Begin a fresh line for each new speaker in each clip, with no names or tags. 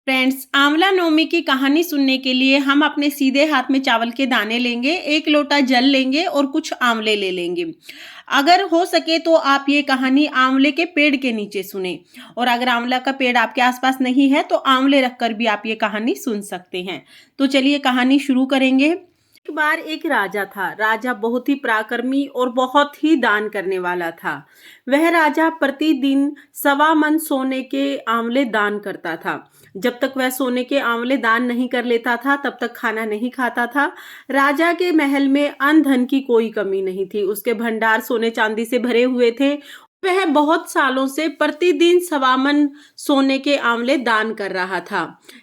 Friends, Amla Navami की कहानी सुनने के लिए हम अपने सीधे हाथ में चावल के दाने लेंगे, एक लोटा जल लेंगे और कुछ आंवले ले लेंगे। अगर हो सके तो आप ये कहानी आंवले के पेड़ के नीचे सुने, और अगर आंवला का पेड़ आपके आसपास नहीं है तो आंवले रखकर भी आप ये कहानी सुन सकते हैं। तो चलिए कहानी शुरू करेंगे। एक बार एक राजा था। राजा बहुत ही पराक्रमी और बहुत ही दान करने वाला था। वह राजा प्रतिदिन 1.25 मन सोने के आंवले दान करता था। जब तक वह सोने के आंवले दान नहीं कर लेता था तब तक खाना नहीं खाता था। राजा के महल में अन्न धन की कोई कमी नहीं थी। उसके भंडार सोने चांदी से भरे हुए थे। वह बहुत सालों से प्रतिदिन 1.25 मन सोने के आंवले दान कर रहा था।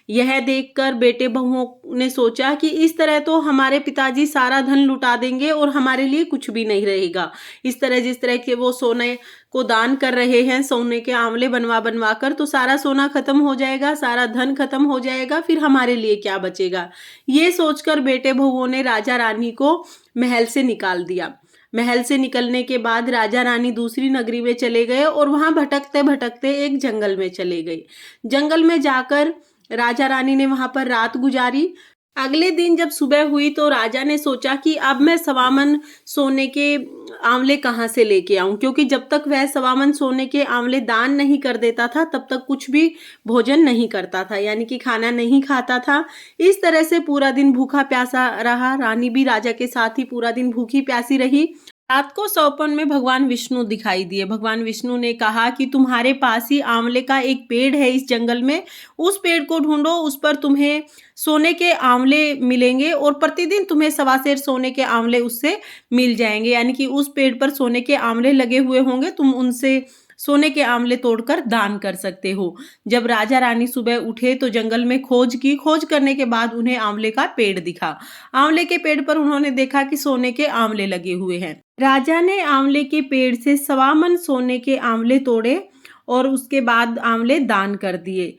यह देखकर बेटे बहुओं ने सोचा कि इस तरह तो हमारे पिताजी सारा धन लुटा देंगे और हमारे लिए कुछ भी नहीं रहेगा। इस तरह जिस तरह के वो सोने को दान कर रहे हैं, सोने के आंवले बनवा बनवा कर, तो सारा सोना खत्म हो जाएगा, सारा धन खत्म हो जाएगा, फिर हमारे लिए क्या बचेगा। ये सोचकर बेटे बहुओं ने राजा रानी को महल से निकाल दिया। महल से निकलने के बाद राजा रानी दूसरी नगरी में चले गए और वहां भटकते भटकते एक जंगल में चले गए। जंगल में जाकर राजा रानी ने वहां पर रात गुजारी। अगले दिन जब सुबह हुई तो राजा ने सोचा कि अब मैं 1.25 मन सोने के आंवले कहाँ से लेके आऊं, क्योंकि जब तक वह 1.25 मन सोने के आंवले दान नहीं कर देता था तब तक कुछ भी भोजन नहीं करता था, यानी कि खाना नहीं खाता था। इस तरह से पूरा दिन भूखा प्यासा रहा। रानी भी राजा के साथ ही पूरा दिन भूखी प्यासी रही। रात को सपने में भगवान विष्णु दिखाई दिए। भगवान विष्णु ने कहा कि तुम्हारे पास ही आंवले का एक पेड़ है इस जंगल में, उस पेड़ को ढूंढो, उस पर तुम्हें सोने के आंवले मिलेंगे और प्रतिदिन तुम्हें 1.25 सेर सोने के आंवले उससे मिल जाएंगे, यानी कि उस पेड़ पर सोने के आंवले लगे हुए होंगे, तुम उनसे सोने के आंवले तोड़कर दान कर सकते हो। जब राजा रानी सुबह उठे तो जंगल में खोज की। खोज करने के बाद उन्हें आंवले का पेड़ दिखा। आंवले के पेड़ पर उन्होंने देखा कि सोने के आंवले लगे हुए हैं। राजा ने आंवले के पेड़ से 1.25 मन सोने के आंवले तोड़े और उसके बाद आंवले दान कर दिए।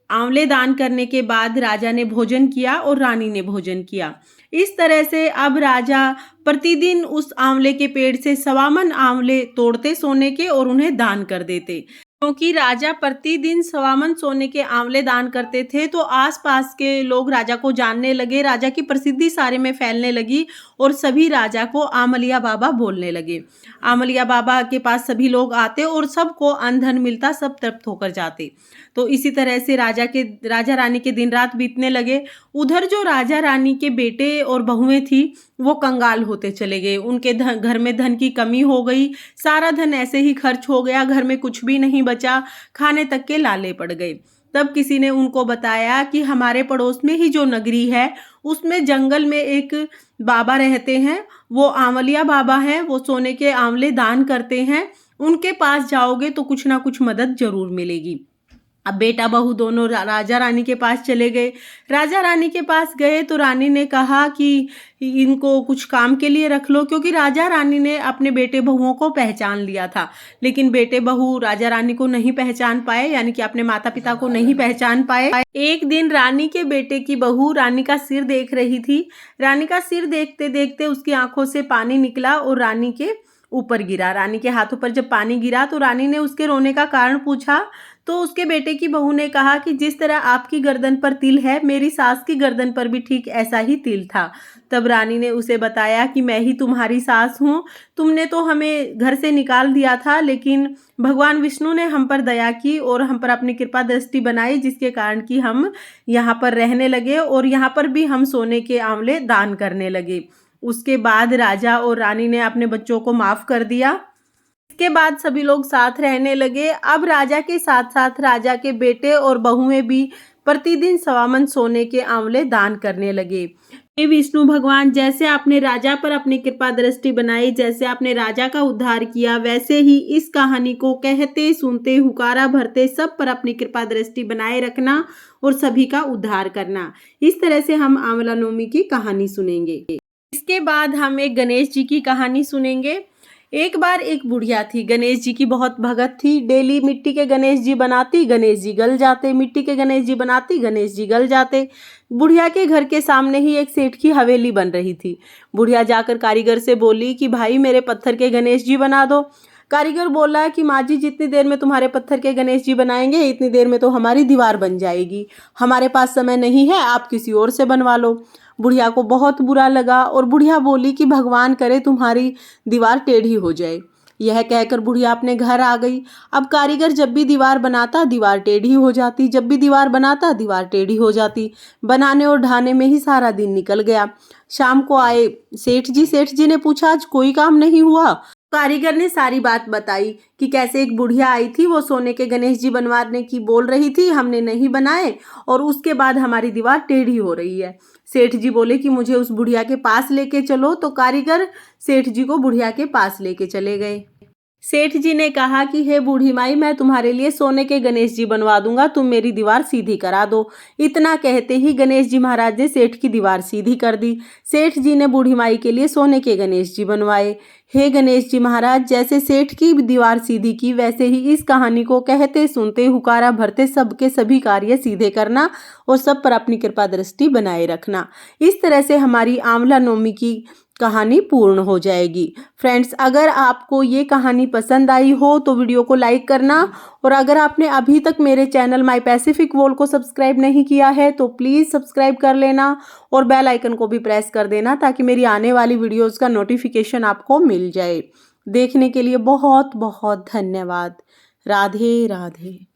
आंवले दान करने के बाद राजा ने भोजन किया और रानी ने भोजन किया। इस तरह से अब राजा प्रतिदिन उस आंवले के पेड़ से 1.25 मन आंवले तोड़ते सोने के और उन्हें दान कर देते। क्योंकि राजा प्रतिदिन 1.25 मन सोने के आंवले दान करते थे तो आसपास के लोग राजा को जानने लगे। राजा की प्रसिद्धि सारे में फैलने लगी और सभी राजा को आमलिया बाबा बोलने लगे। आमलिया बाबा के पास सभी लोग आते और सबको अन्न धन मिलता, सब तृप्त होकर जाते। तो इसी तरह से राजा रानी के दिन रात बीतने लगे। उधर जो राजा रानी के बेटे और बहुएं थी वो कंगाल होते चले गए। उनके घर में धन की कमी हो गई। सारा धन ऐसे ही खर्च हो गया, घर में कुछ भी नहीं बचा, खाने तक के लाले पड़ गए। तब किसी ने उनको बताया कि हमारे पड़ोस में ही जो नगरी है उसमें जंगल में एक बाबा रहते हैं, वो आंवलिया बाबा हैं, वो सोने के आंवले दान करते हैं। उनके पास जाओगे तो कुछ ना कुछ मदद जरूर मिलेगी। अब बेटा बहू दोनों राजा रानी के पास चले गए। राजा रानी के पास गए तो रानी ने कहा कि इनको कुछ काम के लिए रख लो, क्योंकि राजा रानी ने अपने बेटे बहुओं को पहचान लिया था। लेकिन बेटे बहू राजा रानी को नहीं पहचान पाए, यानी कि अपने माता पिता को नहीं पहचान पाए। एक दिन रानी के बेटे की बहू रानी का सिर देख रही थी। रानी का सिर देखते देखते उसकी आंखों से पानी निकला और रानी के ऊपर गिरा। रानी के हाथों पर जब पानी गिरा तो रानी ने उसके रोने का कारण पूछा तो उसके बेटे की बहू ने कहा कि जिस तरह आपकी गर्दन पर तिल है, मेरी सास की गर्दन पर भी ठीक ऐसा ही तिल था। तब रानी ने उसे बताया कि मैं ही तुम्हारी सास हूँ, तुमने तो हमें घर से निकाल दिया था, लेकिन भगवान विष्णु ने हम पर दया की और हम पर अपनी कृपा दृष्टि बनाई, जिसके कारण कि हम यहाँ पर रहने लगे और यहाँ पर भी हम सोने के आंवले दान करने लगे। उसके बाद राजा और रानी ने अपने बच्चों को माफ कर दिया। इसके बाद सभी लोग साथ रहने लगे। अब राजा के साथ साथ राजा के बेटे और बहुएं भी प्रतिदिन 1.25 मन सोने के आंवले दान करने लगे। हे विष्णु भगवान, जैसे आपने राजा पर अपनी कृपा दृष्टि बनाई, जैसे आपने राजा का उद्धार किया, वैसे ही इस कहानी को कहते सुनते हुकारा भरते सब पर अपनी कृपा दृष्टि बनाए रखना और सभी का उद्धार करना। इस तरह से हम आंवला नवमी की कहानी सुनेंगे। इसके बाद हम एक गणेश जी की कहानी सुनेंगे। एक बार एक बुढ़िया थी। गणेश जी की बहुत भगत थी। डेली मिट्टी के गणेश जी बनाती, गणेश जी गल जाते, मिट्टी के गणेश जी बनाती, गणेश जी गल जाते। बुढ़िया के घर के सामने ही एक सेठ की हवेली बन रही थी। बुढ़िया जाकर कारीगर से बोली कि भाई मेरे पत्थर के गणेश जी बना दो। कारीगर बोला कि माँ जी जितनी देर में तुम्हारे पत्थर के गणेश जी बनाएंगे इतनी देर में तो हमारी दीवार बन जाएगी, हमारे पास समय नहीं है, आप किसी और से बनवा लो। बुढ़िया को बहुत बुरा लगा और बुढ़िया बोली कि भगवान करे तुम्हारी दीवार टेढ़ी हो जाए। यह कहकर बुढ़िया अपने घर आ गई। अब कारीगर जब भी दीवार बनाता दीवार टेढ़ी हो जाती, जब भी दीवार बनाता दीवार टेढ़ी हो जाती। बनाने और ढाने में ही सारा दिन निकल गया। शाम को आए सेठ जी। सेठ जी ने पूछा आज कोई काम नहीं हुआ? कारीगर ने सारी बात बताई कि कैसे एक बुढ़िया आई थी, वो सोने के गणेश जी बनवाने की बोल रही थी, हमने नहीं बनाए और उसके बाद हमारी दीवार टेढ़ी हो रही है। सेठ जी बोले कि मुझे उस बुढ़िया के पास लेके चलो, तो कारीगर सेठ जी को बुढ़िया के पास लेके चले गए। सेठ जी ने कहा कि हे बूढ़ी माई, मैं तुम्हारे लिए सोने के गणेश जी बनवा दूंगा, तुम मेरी दीवार सीधी करा दो। इतना कहते ही गणेश जी महाराज ने सेठ की दीवार सीधी कर दी। सेठ जी ने बूढ़ी माई के लिए सोने के गणेश जी बनवाए। हे गणेश जी महाराज, जैसे सेठ की दीवार सीधी की वैसे ही इस कहानी को कहते सुनते हुकारा भरते सबके सभी कार्य सीधे करना और सब पर अपनी कृपा दृष्टि बनाए रखना। इस तरह से हमारी आंवला नवमी की कहानी पूर्ण हो जाएगी। फ्रेंड्स, अगर आपको ये कहानी पसंद आई हो तो वीडियो को लाइक करना, और अगर आपने अभी तक मेरे चैनल माई पैसिफिक वॉल को सब्सक्राइब नहीं किया है तो प्लीज़ सब्सक्राइब कर लेना और बेल आइकन को भी प्रेस कर देना ताकि मेरी आने वाली वीडियोज़ का नोटिफिकेशन आपको मिल जाए। देखने के लिए बहुत बहुत धन्यवाद। राधे राधे।